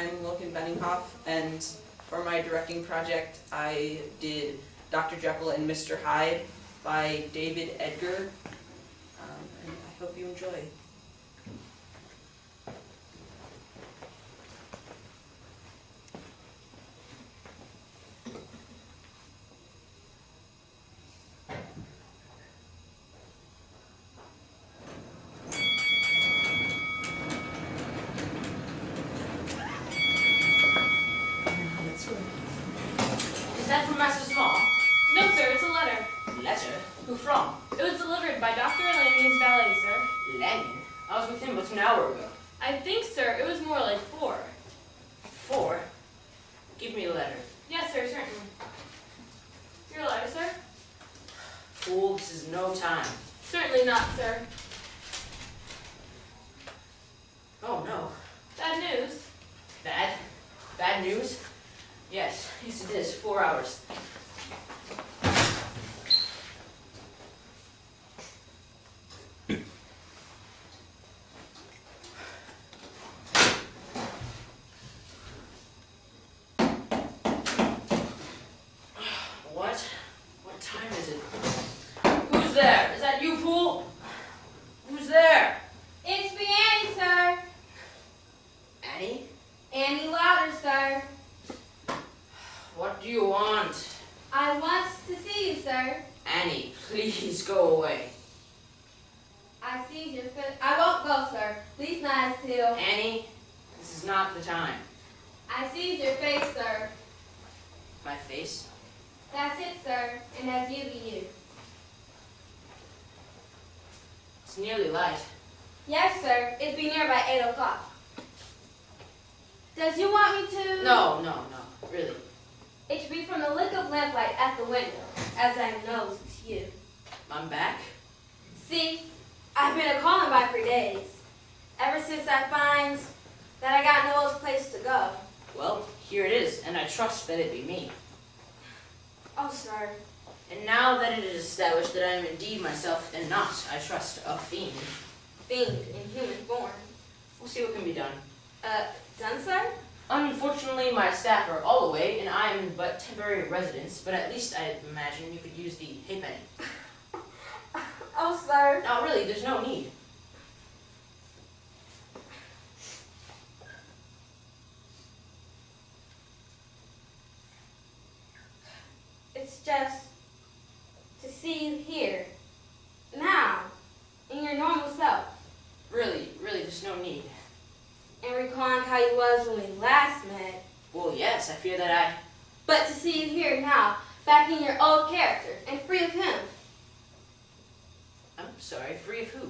I'm Logan, and for my directing project, I did Dr. Jekyll and Mr. Hyde by David Edgar, and I hope you enjoy. Is that from Master Small? No, sir, it's a letter. Letter? Who from? It was delivered by Dr. Lanion's valet, sir. Lanyon? I was with him but an hour ago. I think, sir, it was more like 4. 4? Give me the letter. Yes, sir, certainly. Your letter, sir? Fool, this is no time. Certainly not, sir. Oh no. Bad news. Bad? Bad news? Yes it is. 4 hours. What time is it? Who's there? Is that you, fool? Who's there? It's me, Annie, sir. Annie? Annie Lauder, sir. What do you want? I want to see you, sir. Annie, please go away. I see your face. I won't go, sir. Please not until. Annie, this is not the time. I see your face, sir. My face? That's it, sir. And that's you be you. It's nearly light. Yes, sir. It'll be near by 8 o'clock. Does you want me to? No, really. It should be from the lick of lamplight at the window, as I know it's you. I'm back? See, I've been a-calling by for days. Ever since I find that I got no other place to go. Well, here it is, and I trust that it be me. Oh, sir. And now that it is established that I am indeed myself and not, I trust, a fiend, Fiend in human form. we'll see what can be done. Done, sir? Unfortunately, my staff are all away, and I am in but temporary residence, but at least I imagine you could use the halfpenny. Oh, sir. No, really, there's no need. It's just to see you here, now, in your normal self, Really, there's no need. and recalling how you was when we last met. Well, yes, I fear that But to see you here now, back in your old character, and free of him. I'm sorry, free of who?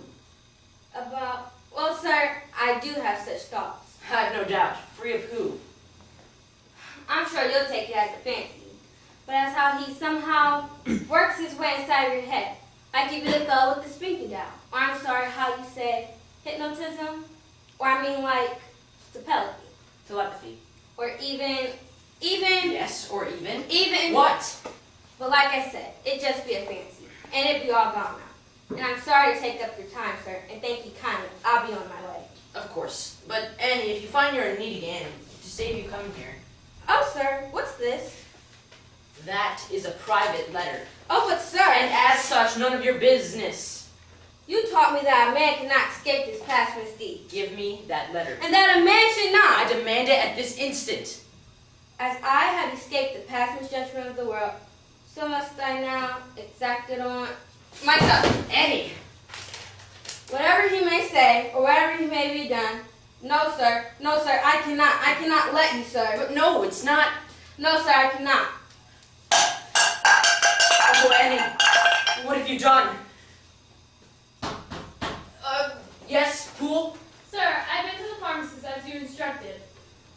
Well, sir, I do have such thoughts. I have no doubt. Free of who? I'm sure you'll take it as a fancy. But that's how he somehow works his way inside your head. Like you the fellow with the speaking down. Or I'm sorry, how you say hypnotism. Or I mean like telepathy. Telepathy. Or even. Yes, or even? Even. What? But like I said, it just be a fancy. And it be all gone now. And I'm sorry to take up your time, sir. And thank you kindly. I'll be on my way. Of course. But Annie, if you find you're in need again, to save you coming here, Oh, sir, what's this? that is a private letter. Oh, but sir. And as such, none of your business. You taught me that a man cannot escape his past misdeeds. Give me that letter. And that a man should not. I demand it at this instant. As I have escaped the past misjudgment of the world, so must I now exact it on myself. Annie! Whatever he may say, or whatever he may be done, no, sir, I cannot let you, sir. But no, it's not. No, sir, I cannot. Oh, Annie, what have you done? Yes, Pool? Sir, I've been to the pharmacist as you instructed.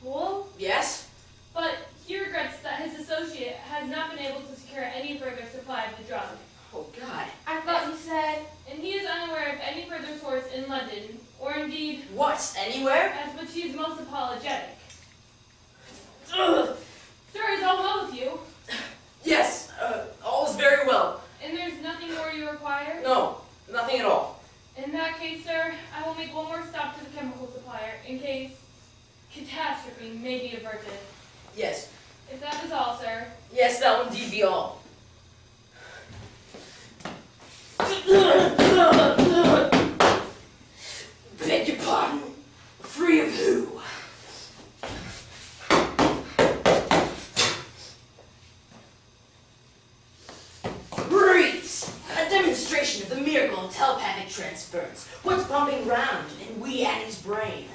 Well, Yes? But he regrets that his associate has not been able to secure any further supply of the drug. Oh, God. I thought you said. And he is unaware of any further source in London, or indeed, What? Anywhere? as which he is most apologetic. Ugh. Sir, is all well with you? Yes, all is very well. And there's nothing more you require? No, nothing at all. In that case, sir, I will make one more stop to the chemical supplier, in case catastrophe may be averted. Yes. If that is all, sir. Yes, that will indeed be all. Beg your pardon. Free of who? Breeze! A demonstration of the miracle of telepathic transference. What's pumping round in wee Annie's brain?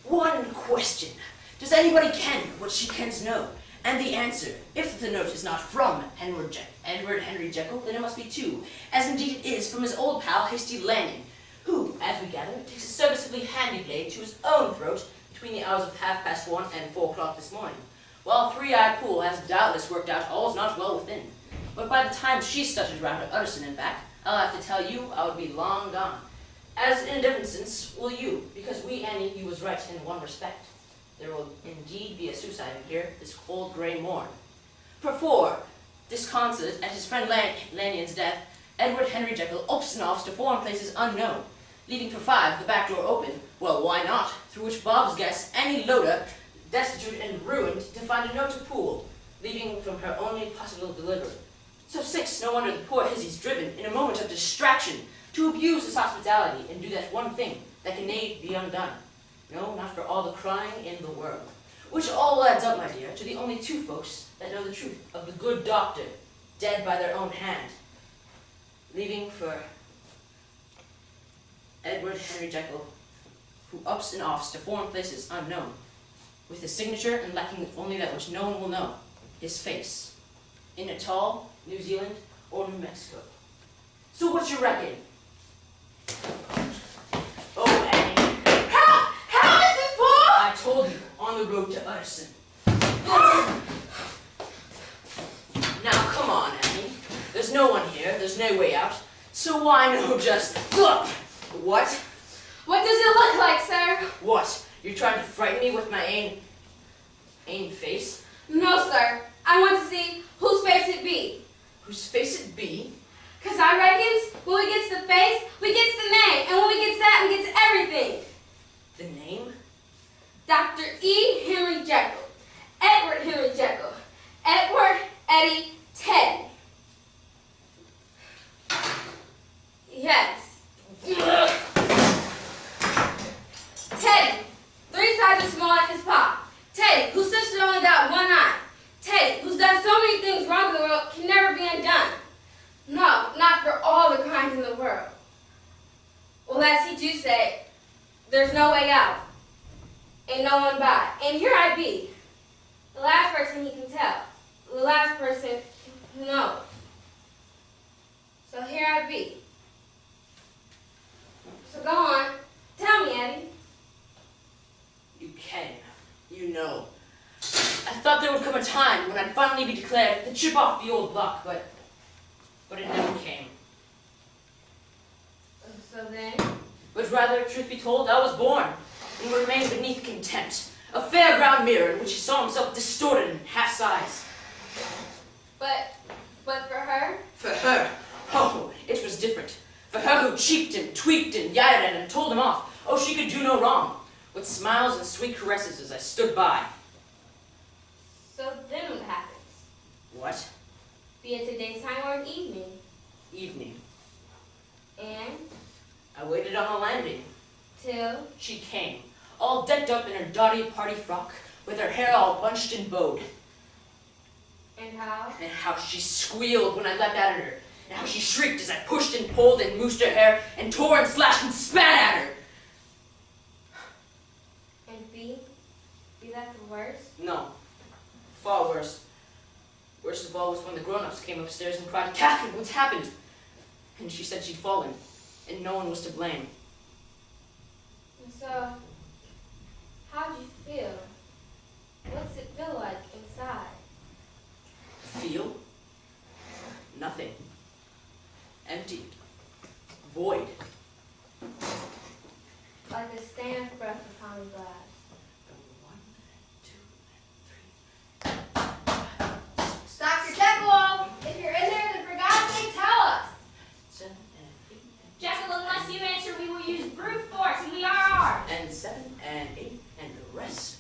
One question. Does anybody ken what she kens know? And the answer, if the note is not from Edward Henry Jekyll, then it must be too, as indeed it is from his old pal Hasty Lanyon, who, as we gather, takes a serviceably handy blade to his own throat between the hours of 1:30 and 4 o'clock this morning, while Three-Eyed Pool has doubtless worked out all's not well within. But by the time she stuttered round to Utterson and back, I'll have to tell you I would be long gone. As in a different sense will you, because wee Annie, you was right in one respect. There will indeed be a suicide in here this cold grey morn. For 4, disconsolate at his friend Lanyon's death, Edward Henry Jekyll ups and offs to foreign places unknown, leaving for 5 the back door open, well, why not, through which Bob's guest, Annie Loda, destitute and ruined, to find a note to Poole, leaving from her only possible deliverer. So 6, no wonder the poor Hizzy's driven, in a moment of distraction, to abuse his hospitality and do that one thing that can ne'er be undone. No, not for all the crying in the world. Which all adds up, my dear, to the only 2 folks that know the truth of the good doctor, dead by their own hand, leaving for Edward Henry Jekyll, who ups and offs to foreign places unknown, with his signature and lacking only that which no one will know, his face, in Natal, New Zealand, or New Mexico. So what's your reckon? Oh, Annie. How is it, Paul? I told you, on the road to Utterson. Now, come on, Annie. There's no one here, there's no way out, so why no just look? What? What does it look like, sir? What? You're trying to frighten me with my ain face? No, sir. I want to see whose face it be. Whose face it be? 'Cause I reckons when we gets the face, we gets the name. And when we gets that, we gets everything. The name? Dr. E. Henry Jekyll. Edward Henry Jekyll. Edward Eddie Teddy. Yes. Teddy, 3 sizes smaller than his pop. Teddy, whose sister only got 1 eye. Teddy, who's done so many things wrong in the world, can never be undone. No, not for all the crimes in the world. Well, as he do say, there's no way out. And no one by. And here I be. The last person he can tell. The last person who knows. So here I be. So go on. Tell me, Eddie. You can. You know. I thought there would come a time when I'd finally be declared the chip off the old block, but it never came. So then? But rather, truth be told, I was born, and remained beneath contempt, a fair-ground mirror in which he saw himself distorted in half size. But for her? For her, oh, it was different. For her who cheeked him, tweaked him, yatted at him, and told him off, oh, she could do no wrong, with smiles and sweet caresses as I stood by. So then what happens? What? Be it a daytime or an evening. Evening. And I waited on the landing. till She came, all decked up in her dotty party frock, with her hair all bunched and bowed. and how? And how she squealed when I leapt at her, and how she shrieked as I pushed and pulled and moosed her hair, and tore and slashed and spat at her. And be that the worst? No, far worse. Worst of all was when the grown-ups came upstairs and cried, "Catherine, what's happened?" And she said she'd fallen, and no one was to blame. And so, how'd you feel? What's it feel like inside? Feel? Nothing. Empty. Void. Like a stand breath upon glass. 1, 2, 3. Dr. Jekyll, if you're in there, then for God's sake, tell us. 7 and 8 Jekyll, unless you answer, we will use brute force, and we are armed. and 7 and 8 and the rest